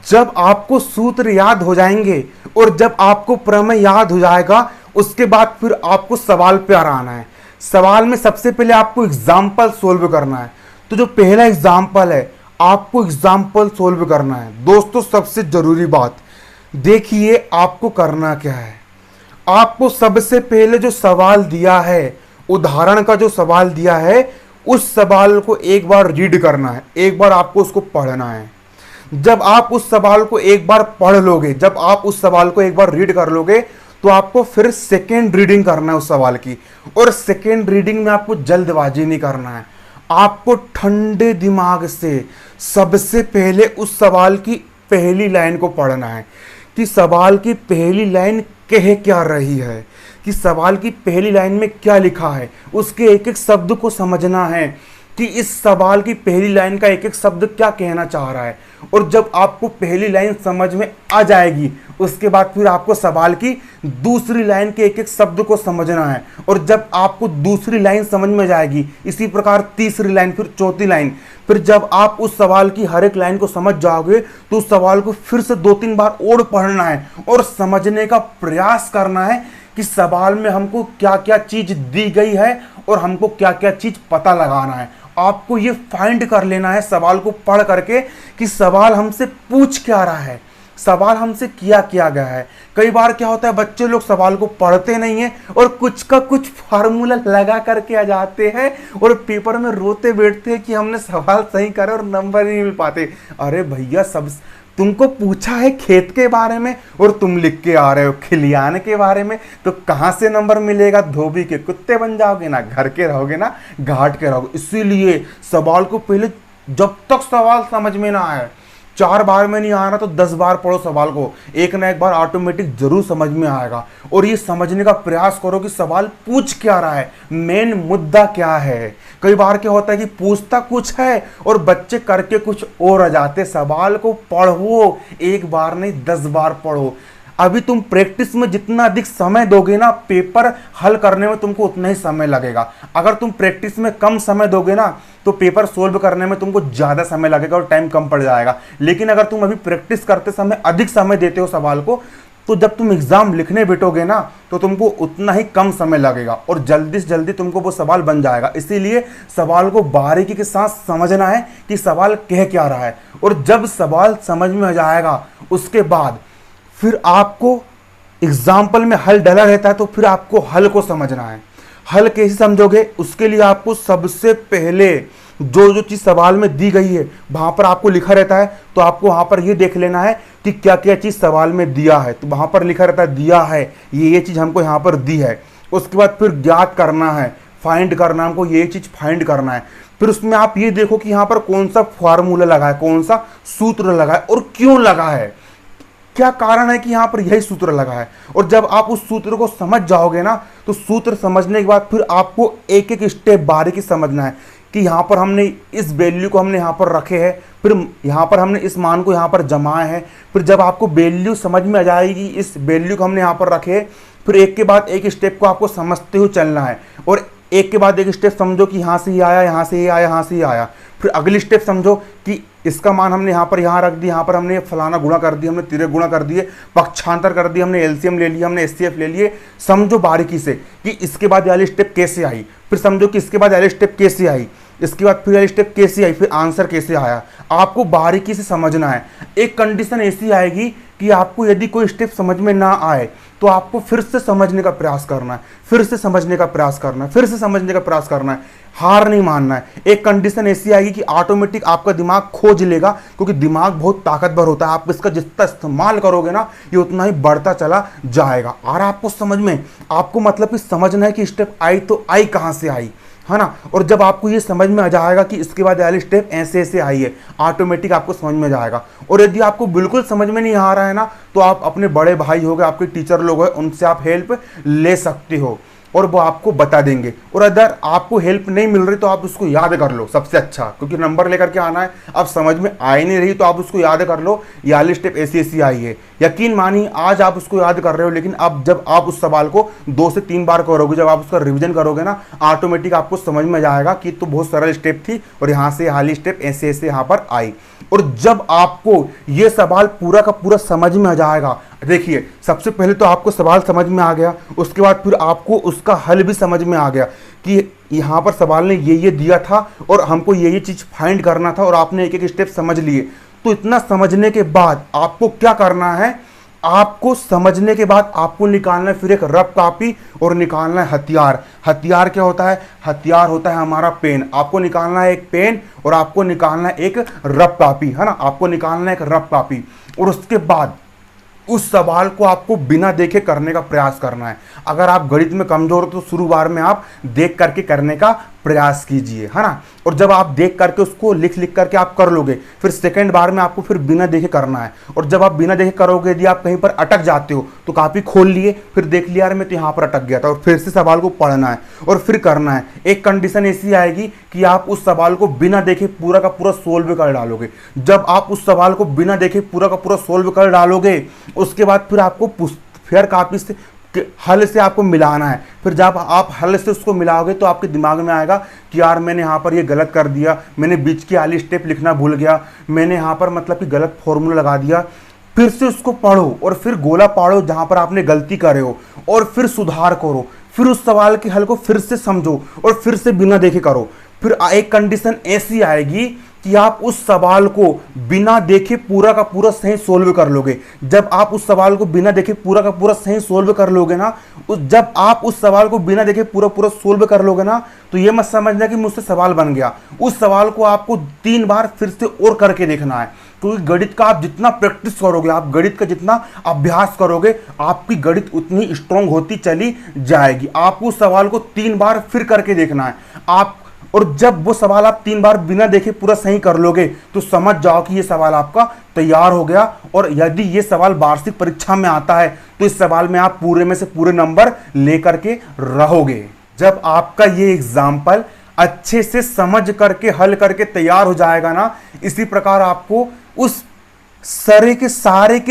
जब आपको सूत्र याद हो जाएंगे और जब आपको प्रमेय याद हो जाएगा, उसके बाद फिर आपको सवाल पे आना है। सवाल में सबसे पहले आपको एग्जाम्पल सोल्व करना है। तो जो पहला एग्जाम्पल है, आपको एग्जाम्पल सोल्व करना है। दोस्तों सबसे जरूरी बात देखिए, आपको करना क्या है। आपको सबसे पहले जो सवाल दिया है, उदाहरण का जो सवाल दिया है, उस सवाल को एक बार रीड करना है, एक बार आपको उसको पढ़ना है। जब आप उस सवाल को एक बार पढ़ लोगे, जब आप उस सवाल को एक बार रीड कर लोगे, तो आपको फिर सेकेंड रीडिंग करना है उस सवाल की। और सेकेंड रीडिंग में आपको जल्दबाजी नहीं करना है, आपको ठंडे दिमाग से सबसे पहले उस सवाल की पहली लाइन को पढ़ना है कि सवाल की पहली लाइन कह क्या रही है, कि सवाल की पहली लाइन में क्या लिखा है। उसके एक एक शब्द को समझना है कि इस सवाल की पहली लाइन का एक एक शब्द क्या कहना चाह रहा है। और जब आपको पहली लाइन समझ में आ जाएगी, उसके बाद फिर आपको सवाल की दूसरी लाइन के एक एक शब्द को समझना है। और जब आपको दूसरी लाइन समझ में जाएगी, इसी प्रकार तीसरी लाइन, फिर चौथी लाइन, फिर जब आप उस सवाल की हर एक लाइन को समझ जाओगे, तो उस सवाल को फिर से 2-3 बार और पढ़ना है और समझने का प्रयास करना है कि सवाल में हमको क्या क्या चीज दी गई है और हमको क्या क्या चीज पता लगाना है। आपको ये फाइंड कर लेना है सवाल को पढ़ करके कि सवाल हमसे पूछ क्या रहा है, सवाल हमसे किया गया है। कई बार क्या होता है, बच्चे लोग सवाल को पढ़ते नहीं है और कुछ का कुछ फार्मूला लगा करके आ जाते हैं और पेपर में रोते बैठते हैं कि हमने सवाल सही करा और नंबर नहीं मिल पाते। अरे भैया, सब तुमको पूछा है खेत के बारे में और तुम लिख के आ रहे हो खलियान के बारे में, तो कहाँ से नंबर मिलेगा? धोबी के कुत्ते बन जाओगे, ना घर के रहोगे ना घाट के रहोगे। इसीलिए सवाल को पहले, जब तक सवाल समझ में ना आए, 4 बार में नहीं आ रहा तो 10 बार पढ़ो सवाल को, एक ना एक बार ऑटोमेटिक जरूर समझ में आएगा। और ये समझने का प्रयास करो कि सवाल पूछ क्या रहा है, मेन मुद्दा क्या है। कई बार क्या होता है कि पूछता कुछ है और बच्चे करके कुछ और आ जाते। सवाल को पढ़ो, एक बार नहीं 10 बार पढ़ो। अभी तुम प्रैक्टिस में जितना अधिक समय दोगे ना, पेपर हल करने में तुमको उतना ही समय लगेगा। अगर तुम प्रैक्टिस में कम समय दोगे ना, तो पेपर सोल्व करने में तुमको ज़्यादा समय लगेगा और टाइम कम पड़ जाएगा। लेकिन अगर तुम अभी प्रैक्टिस करते समय अधिक समय देते हो सवाल को, तो जब तुम एग्जाम लिखने बैठोगे ना, तो तुमको उतना ही कम समय लगेगा और जल्दी से जल्दी तुमको वो सवाल बन जाएगा। इसीलिए सवाल को बारीकी के साथ समझना है कि सवाल कह क्या रहा है। और जब सवाल समझ में आ जाएगा, उसके बाद फिर आपको एग्जाम्पल में हल डला रहता है, तो फिर आपको हल को समझना है। हल कैसे समझोगे? उसके लिए आपको सबसे पहले जो चीज़ सवाल में दी गई है, वहाँ पर आपको लिखा रहता है, तो आपको वहाँ पर ये देख लेना है कि क्या क्या चीज़ सवाल में दिया है। तो वहाँ पर लिखा रहता है दिया है, ये चीज़ हमको यहाँ पर दी है। उसके बाद फिर ज्ञात करना है, फाइंड करना, हमको ये चीज़ फाइंड करना है। फिर उसमें आप ये देखो कि यहाँ पर कौन सा फार्मूला लगा है, कौन सा सूत्र लगा है और क्यों लगा है, क्या कारण है कि यहाँ पर यही सूत्र लगा है। और जब आप उस सूत्र को समझ जाओगे ना, तो सूत्र समझने के बाद फिर आपको एक एक स्टेप बारीकी समझना है कि यहाँ पर हमने इस वैल्यू को हमने यहाँ पर रखे हैं, फिर यहाँ पर हमने इस मान को यहाँ पर जमाए हैं। फिर जब आपको वैल्यू समझ में आ जाएगी, इस वैल्यू को हमने यहाँ पर रखे, फिर एक के बाद एक स्टेप को आपको समझते हुए चलना है। और एक के बाद एक स्टेप समझो कि यहाँ से ये आया, यहाँ से ये आया, यहाँ से ये आया। फिर अगली स्टेप समझो कि इसका मान हमने यहाँ पर यहाँ रख दिया, यहाँ पर हमने फलाना गुणा कर दिया, हमने तिरे गुणा कर दिए, पक्षांतर कर दिया, हमने एलसीएम ले लिया, हमने एचसीएफ ले लिए। समझो बारीकी से कि इसके बाद वाली स्टेप कैसे आई, फिर समझो कि इसके बाद वाली स्टेप कैसे आई, इसके बाद फिर वाली स्टेप कैसे आई, फिर आंसर कैसे आया। आपको बारीकी से समझना है। एक कंडीशन ऐसी आएगी कि आपको यदि कोई स्टेप समझ में ना आए, तो आपको फिर से समझने का प्रयास करना है, फिर से समझने का प्रयास करना है, फिर से समझने का प्रयास करना है। हार नहीं मानना है। एक कंडीशन ऐसी आएगी कि ऑटोमेटिक आपका दिमाग खोज लेगा, क्योंकि दिमाग बहुत ताकतवर होता है। आप इसका जितना इस्तेमाल करोगे ना, ये उतना ही बढ़ता चला जाएगा। और आपको समझ में, आपको मतलब कि समझना है कि स्टेप आई तो आई कहाँ से आई, है ना। और जब आपको ये समझ में आ जाएगा कि इसके बाद वाली स्टेप ऐसे ऐसे आई है, ऑटोमेटिक आपको समझ में जाएगा। और यदि आपको बिल्कुल समझ में नहीं आ रहा है ना, तो आप अपने बड़े भाई हो गए, आपके टीचर लोग हैं, उनसे आप हेल्प ले सकते हो और वो आपको बता देंगे। और अगर आपको हेल्प नहीं मिल रही तो आप उसको याद कर लो, सबसे अच्छा, क्योंकि नंबर लेकर के आना है। अब समझ में आ ही नहीं रही तो आप उसको याद कर लो, ये वाली स्टेप ऐसी ऐसी आई है, यकीन मानिए आज आप उसको याद कर रहे हो, लेकिन अब जब आप उस सवाल को 2 से 3 बार करोगे, जब आप उसका रिवीजन करोगे ना, ऑटोमेटिक आपको समझ में जाएगा कि तो बहुत सरल स्टेप थी और यहाँ से हाली स्टेप ऐसे ऐसे यहाँ पर आई। और जब आपको ये सवाल पूरा का पूरा समझ में आ जाएगा, देखिए सबसे पहले तो आपको सवाल समझ में आ गया, उसके बाद फिर आपको उसका हल भी समझ में आ गया कि यहाँ पर सवाल ने ये दिया था और हमको ये चीज़ फाइंड करना था, और आपने एक एक स्टेप समझ लिए। तो इतना समझने के बाद आपको क्या करना है, आपको समझने के बाद आपको निकालना है फिर एक रफ कॉपी और निकालना है हथियार। हथियार क्या होता है? हथियार होता है हमारा पेन। आपको निकालना है एक पेन और आपको निकालना है एक रफ कॉपी, है ना, आपको निकालना है एक रफ कॉपी। और उसके बाद उस सवाल को आपको बिना देखे करने का प्रयास करना है। अगर आप गणित में कमजोर हो तो शुरू बार में आप देख करके करने का प्रयास कीजिए, है ना। और जब आप देख करके उसको लिख करके आप कर लोगे, फिर सेकंड बार में आपको फिर बिना देखे करना है। और जब आप बिना देखे करोगे, यदि आप कहीं पर अटक जाते हो तो कॉपी खोल लिए, फिर देख लिया यार मैं तो यहाँ पर अटक गया था, और फिर से सवाल को पढ़ना है और फिर करना है। एक कंडीशन ऐसी आएगी कि आप उस सवाल को बिना देखे पूरा का पूरा सोल्व कर डालोगे। जब आप उस सवाल को बिना देखे पूरा का पूरा सोल्व कर डालोगे, उसके बाद फिर आपको फेयर कॉपी से हल से आपको मिलाना है। फिर जब आप हल से उसको मिलाओगे तो आपके दिमाग में आएगा कि यार मैंने यहाँ पर ये गलत कर दिया, मैंने बीच की वाली स्टेप लिखना भूल गया, मैंने यहाँ पर मतलब कि गलत फॉर्मूला लगा दिया। फिर से उसको पढ़ो और फिर गोला पाड़ो जहाँ पर आपने गलती करे हो, और फिर सुधार करो, फिर उस सवाल के हल को फिर से समझो और फिर से बिना देखे करो। फिर एक कंडीशन ऐसी आएगी कि आप उस सवाल को बिना देखे पूरा का पूरा सही सोल्व कर लोगे। जब आप उस सवाल को बिना देखे पूरा का पूरा सही सोल्व कर लोगे ना, जब आप उस सवाल को बिना देखे पूरा पूरा सोल्व कर लोगे ना, तो ये मत समझना कि मुझसे सवाल बन गया। उस सवाल को आपको 3 बार फिर से और करके देखना है, क्योंकि गणित का आप जितना प्रैक्टिस करोगे, आप गणित का जितना अभ्यास करोगे, आपकी गणित उतनी स्ट्रांग होती चली जाएगी। आपको उस सवाल को 3 बार फिर करके देखना है आप, और जब वो सवाल आप 3 बार बिना देखे पूरा सही कर लोगे तो समझ जाओ कि ये सवाल आपका तैयार हो गया। और यदि ये सवाल वार्षिक परीक्षा में आता है तो इस सवाल में आप पूरे में से पूरे नंबर लेकर के रहोगे। जब आपका ये एग्जाम्पल अच्छे से समझ करके हल करके तैयार हो जाएगा ना, इसी प्रकार आपको उस के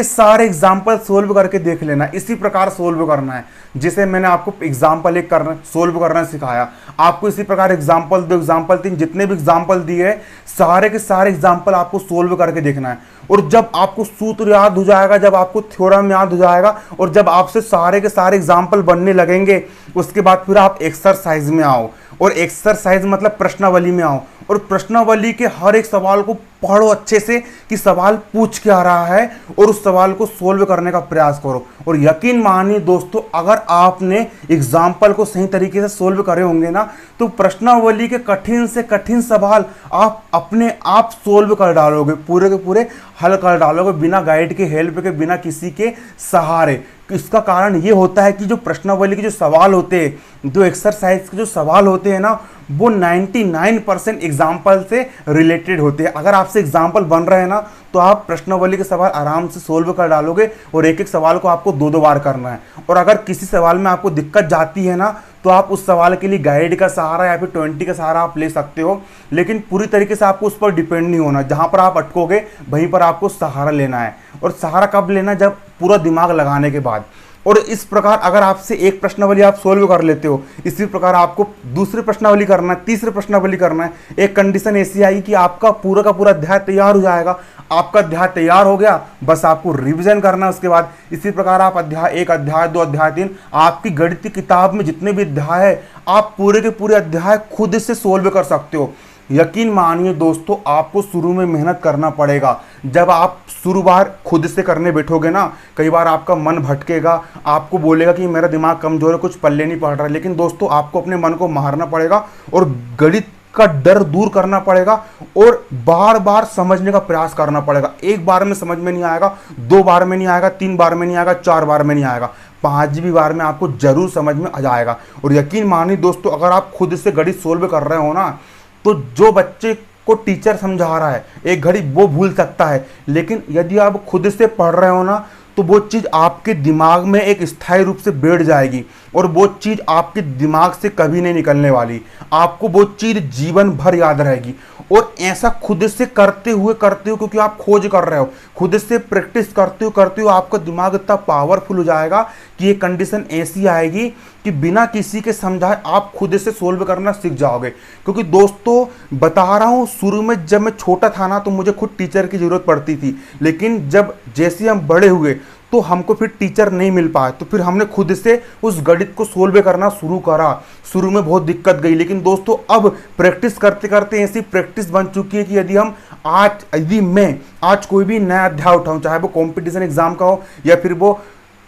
सारे एग्जाम्पल सोल्व करके देख लेना। इसी प्रकार सोल्व करना है, जिसे मैंने आपको एग्जाम्पल 1 करना सोल्व करना सिखाया, आपको इसी प्रकार एग्जाम्पल 2 एग्जाम्पल 3 जितने भी एग्जाम्पल दिए सारे के सारे एग्जाम्पल आपको सोल्व करके देखना है। और जब आपको सूत्र याद हो जाएगा, जब आपको थ्योरम याद हो जाएगा, और जब आपसे सारे के सारे एग्जाम्पल बनने लगेंगे, उसके बाद फिर आप एक्सरसाइज में आओ। और एक्सरसाइज मतलब प्रश्नावली में आओ, और प्रश्नावली के हर एक सवाल को पढ़ो अच्छे से कि सवाल पूछ क्या रहा है, और उस सवाल को सोल्व करने का प्रयास करो। और यकीन मानिए दोस्तों, अगर आपने एग्जाम्पल को सही तरीके से सोल्व करे होंगे ना, तो प्रश्नावली के कठिन से कठिन सवाल आप अपने आप सोल्व कर डालोगे, पूरे के पूरे हल कर डालोगे, बिना गाइड के हेल्प के, बिना किसी के सहारे। इसका कारण ये होता है कि जो प्रश्नावली के जो सवाल होते हैं, जो एक्सरसाइज के जो सवाल होते हैं ना, वो 99% एग्जाम्पल से रिलेटेड होते हैं। अगर आपसे एग्जाम्पल बन रहे हैं ना, तो आप प्रश्नावली के सवाल आराम से सोल्व कर डालोगे, और एक एक सवाल को आपको 2-2 बार करना है। और अगर किसी सवाल में आपको दिक्कत जाती है ना, तो आप उस सवाल के लिए गाइड का सहारा या फिर 20 का सहारा आप ले सकते हो, लेकिन पूरी तरीके से आपको उस पर डिपेंड नहीं होना। जहाँ पर आप अटकोगे वहीं पर आपको सहारा लेना है। और सहारा कब लेना? जब पूरा दिमाग लगाने के बाद। और इस प्रकार अगर आपसे एक प्रश्नावली आप सोल्व कर लेते हो, इसी प्रकार आपको दूसरी प्रश्नावली करना है, तीसरी प्रश्नावली करना है। एक कंडीशन ऐसी आएगी कि आपका पूरा का पूरा अध्याय तैयार हो जाएगा। आपका अध्याय तैयार हो गया, बस आपको रिवीजन करना है उसके बाद। इसी प्रकार आप अध्याय 1, अध्याय 2, अध्याय 3, आपकी गणित की किताब में जितने भी अध्याय है, आप पूरे के पूरे अध्याय खुद से सोल्व कर सकते हो। यकीन मानिए दोस्तों, आपको शुरू में मेहनत करना पड़ेगा। जब आप शुरू बार खुद से करने बैठोगे ना, कई बार आपका मन भटकेगा, आपको बोलेगा कि मेरा दिमाग कमजोर है, कुछ पल्ले नहीं पड़ रहा। लेकिन दोस्तों, आपको अपने मन को मारना पड़ेगा और गणित का डर दूर करना पड़ेगा, और बार बार समझने का प्रयास करना पड़ेगा। 1 बार में समझ में नहीं आएगा, 2 बार में नहीं आएगा, 3 बार में नहीं आएगा, 4 बार में नहीं आएगा, 5वीं बार में आपको जरूर समझ में आ जाएगा। और यकीन मानिए दोस्तों, अगर आप खुद से गणित सोल्व कर रहे हो ना, तो जो बच्चे को टीचर समझा रहा है एक घड़ी वो भूल सकता है, लेकिन यदि आप खुद से पढ़ रहे हो ना, तो वो चीज़ आपके दिमाग में एक स्थायी रूप से बैठ जाएगी और वो चीज़ आपके दिमाग से कभी नहीं निकलने वाली। आपको वो चीज़ जीवन भर याद रहेगी। और ऐसा खुद से करते हुए क्योंकि आप खोज कर रहे हो, खुद से प्रैक्टिस करते हो आपका दिमाग इतना पावरफुल हो जाएगा कि ये कंडीशन ऐसी आएगी कि बिना किसी के समझाए आप खुद से सोल्व करना सीख जाओगे। क्योंकि दोस्तों बता रहा हूँ, शुरू में जब मैं छोटा था ना तो मुझे खुद टीचर की ज़रूरत पड़ती थी, लेकिन जब जैसे हम बड़े हुए तो हमको फिर टीचर नहीं मिल पाए, तो फिर हमने खुद से उस गणित को सोल्व करना शुरू करा। शुरू में बहुत दिक्कत गई, लेकिन दोस्तों अब प्रैक्टिस करते करते ऐसी प्रैक्टिस बन चुकी है कि यदि मैं आज कोई भी नया अध्याय उठाऊं, चाहे वो कंपटीशन एग्जाम का हो या फिर वो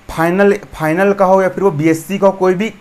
फाइनल का हो या फिर वो बीएससी का हो,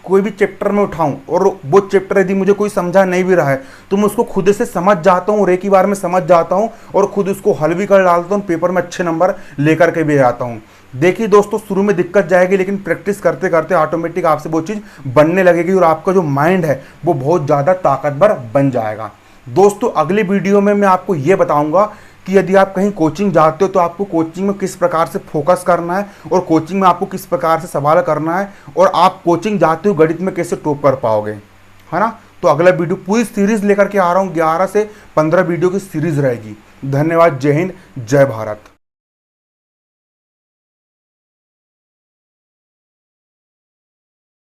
कोई भी चैप्टर में उठाऊं और वो चैप्टर यदि मुझे कोई समझा नहीं भी रहा है तो मैं उसको खुद से समझ जाता हूँ और एक ही बार में समझ जाता हूँ और खुद उसको हल भी कर डालता हूँ, पेपर में अच्छे नंबर लेकर के भी आता हूँ। देखिए दोस्तों, शुरू में दिक्कत जाएगी, लेकिन प्रैक्टिस करते करते ऑटोमेटिक आपसे वो चीज़ बनने लगेगी और आपका जो माइंड है वो बहुत ज़्यादा ताकतवर बन जाएगा। दोस्तों अगले वीडियो में मैं आपको ये बताऊंगा कि यदि आप कहीं कोचिंग जाते हो तो आपको कोचिंग में किस प्रकार से फोकस करना है और कोचिंग में आपको किस प्रकार से सवाल करना है और आप कोचिंग जाते हो गणित में कैसे टॉप कर पाओगे, है ना। तो अगला वीडियो पूरी सीरीज लेकर के आ रहा हूँ, 11 से 15 वीडियो की सीरीज रहेगी। धन्यवाद। जय हिंद, जय भारत।